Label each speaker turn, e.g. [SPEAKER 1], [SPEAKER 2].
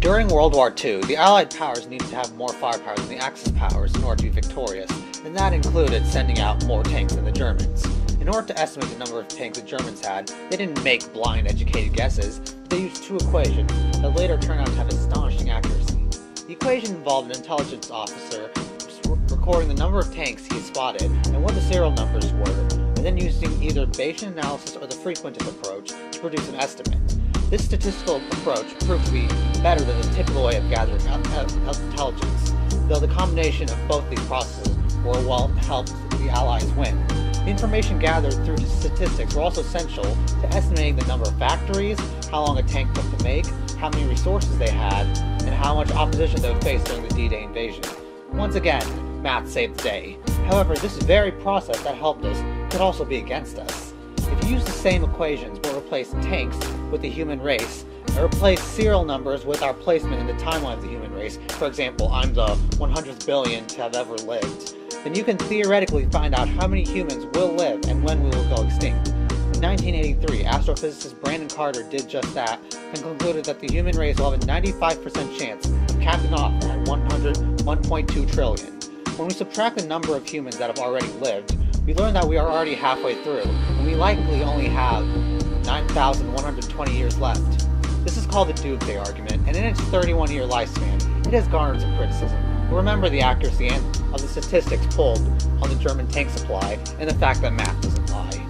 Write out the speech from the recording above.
[SPEAKER 1] During World War II, the Allied powers needed to have more firepower than the Axis powers in order to be victorious, and that included sending out more tanks than the Germans. In order to estimate the number of tanks the Germans had, they didn't make blind, educated guesses, but they used two equations that later turned out to have astonishing accuracy. The equation involved an intelligence officer recording the number of tanks he spotted and what the serial numbers were, and then using either Bayesian analysis or the frequentist approach to produce an estimate. This statistical approach proved to be better than the typical way of gathering intelligence, though the combination of both these processes were what helped the Allies win. The information gathered through statistics were also essential to estimating the number of factories, how long a tank took to make, how many resources they had, and how much opposition they would face during the D-Day invasion. Once again, math saved the day. However, this very process that helped us could also be against us. If you use the same equations but replace tanks with the human race, and replace serial numbers with our placement in the timeline of the human race, for example, I'm the 100th billion to have ever lived, then you can theoretically find out how many humans will live and when we will go extinct. In 1983, astrophysicist Brandon Carter did just that and concluded that the human race will have a 95% chance of capping off at 1.2 trillion. When we subtract the number of humans that have already lived, we learn that we are already halfway through, and we likely only have 9,120 years left. This is called the Doomsday Argument, and in its 31-year lifespan, it has garnered some criticism. But remember the accuracy of the statistics pulled on the German tank supply, and the fact that math doesn't lie.